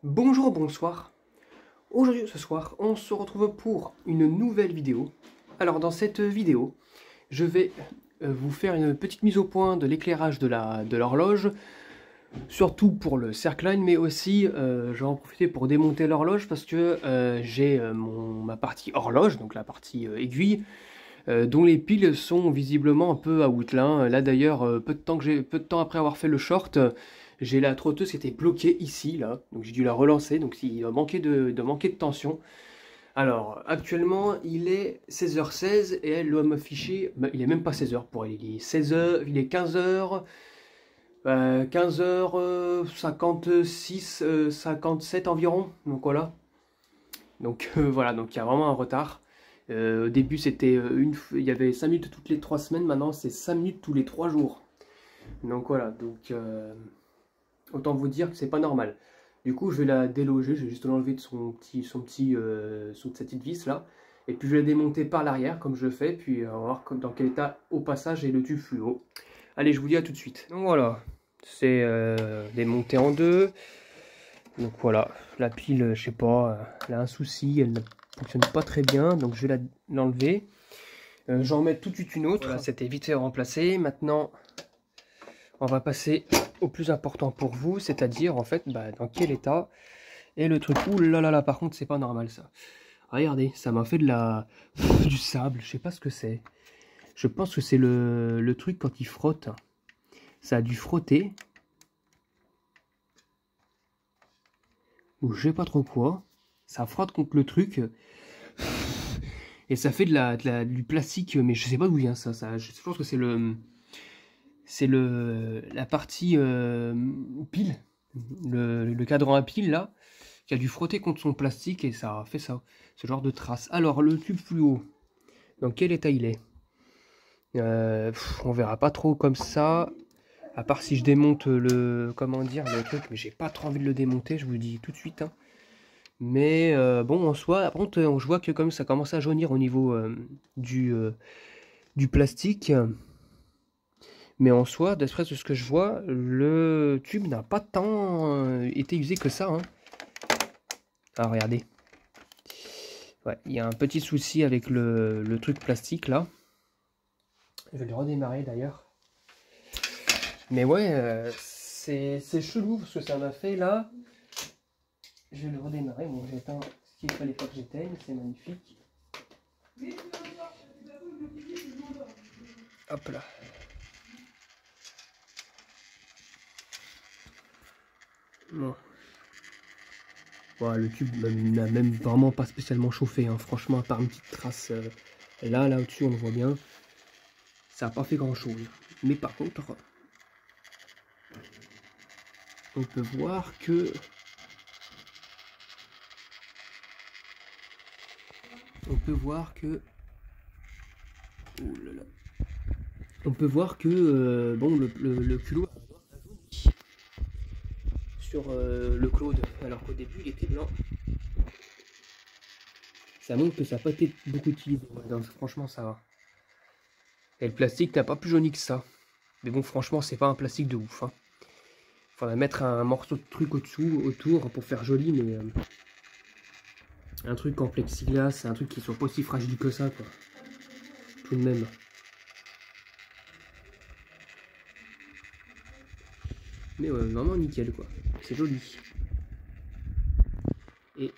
Bonjour, bonsoir. Aujourd'hui, ce soir, on se retrouve pour une nouvelle vidéo. Alors, dans cette vidéo, je vais vous faire une petite mise au point de l'éclairage de l'horloge, surtout pour le Cercline, mais aussi, je vais en profiter pour démonter l'horloge parce que j'ai ma partie horloge, donc la partie aiguille, dont les piles sont visiblement un peu à out là. Là d'ailleurs, peu de temps après avoir fait le short, j'ai la trotteuse qui était bloquée ici, là, donc j'ai dû la relancer, donc il doit manquer de tension. Alors, actuellement, il est 16h16 et elle doit m'afficher, bah, il est même pas 16h pour elle, il est 16h, il est 15h, 15h56, 57 environ, donc voilà. Donc voilà, donc il y a vraiment un retard. Au début, c'était il y avait 5 minutes toutes les 3 semaines, maintenant c'est 5 minutes tous les 3 jours. Donc voilà, donc autant vous dire que c'est pas normal. Du coup, je vais la déloger, je vais juste l'enlever de sa petite vis là. Et puis je vais la démonter par l'arrière, comme je fais, puis on va voir dans quel état au passage est le tube fluo. Allez, je vous dis à tout de suite. Donc voilà, c'est démonté en deux. Donc voilà, la pile, je sais pas, elle a un souci, elle ne fonctionne pas très bien, donc je vais l'enlever. J'en mets tout de suite une autre. Voilà, c'était vite fait remplacé. Maintenant, on va passer au plus important pour vous, c'est-à-dire en fait, dans quel état est le truc. Ouh là là là, par contre, c'est pas normal ça. Regardez, ça m'a fait du sable, je sais pas ce que c'est. Je pense que c'est le truc quand il frotte. Ça a dû frotter. Ou je sais pas trop quoi. Ça frotte contre le truc. Et ça fait du plastique, mais je sais pas d'où vient ça. Je pense que c'est la partie pile, le cadran à pile là, qui a dû frotter contre son plastique et ça a fait ça, ce genre de traces. Alors le tube fluo, dans quel état il est? On verra pas trop comme ça, à part si je démonte le truc, mais j'ai pas trop envie de le démonter, je vous le dis tout de suite, hein. Mais bon, en soi, par contre, je vois que comme ça commence à jaunir au niveau du plastique. Mais en soi, d'après ce que je vois, le tube n'a pas tant été usé que ça, hein. Ah, regardez. Ouais, il y a un petit souci avec le truc plastique là. Je vais le redémarrer d'ailleurs. Mais ouais, c'est chelou parce que ça m'a fait là. Je vais le redémarrer. Bon, j'éteins ce qu'il fallait pas que j'éteigne. C'est magnifique. Hop là. Bon. Ouais, le tube n'a même vraiment pas spécialement chauffé, hein. Franchement, à part une petite trace là au-dessus, on le voit bien. Ça n'a pas fait grand-chose. Mais par contre, on peut voir que... Oh là là. On peut voir que bon, le culot a jauni sur le Claude, alors qu'au début il était blanc. Ça montre que ça n'a pas été beaucoup utilisé. Ouais, donc, franchement, ça va. Et le plastique n'a pas plus jauni que ça. Mais bon, franchement, c'est pas un plastique de ouf, hein. Faudrait mettre un morceau de truc autour pour faire joli, mais un truc en plexiglas, un truc qui soit pas aussi fragile que ça, quoi. Tout de même. Mais ouais, vraiment nickel, quoi. C'est joli. Et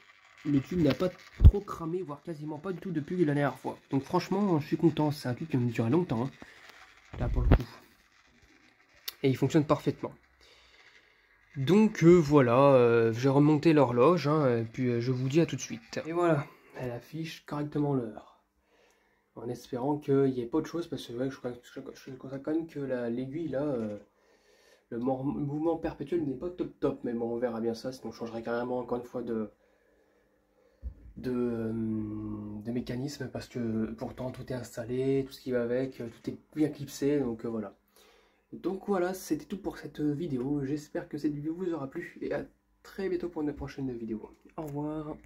le tube n'a pas trop cramé, voire quasiment pas du tout depuis la dernière fois. Donc franchement, je suis content. C'est un truc qui me durait longtemps, hein, là pour le coup. Et il fonctionne parfaitement. Donc voilà, j'ai remonté l'horloge, hein, et puis je vous dis à tout de suite. Et voilà, elle affiche correctement l'heure. En espérant qu'il n'y ait pas de choses, parce que ouais, je constate quand même que l'aiguille là, le mouvement perpétuel n'est pas top. Mais bon, on verra bien ça, sinon je changerai carrément encore une fois de mécanisme, parce que pourtant tout est installé, tout ce qui va avec, tout est bien clipsé, donc voilà. Donc voilà, c'était tout pour cette vidéo. J'espère que cette vidéo vous aura plu et à très bientôt pour une prochaine vidéo. Au revoir.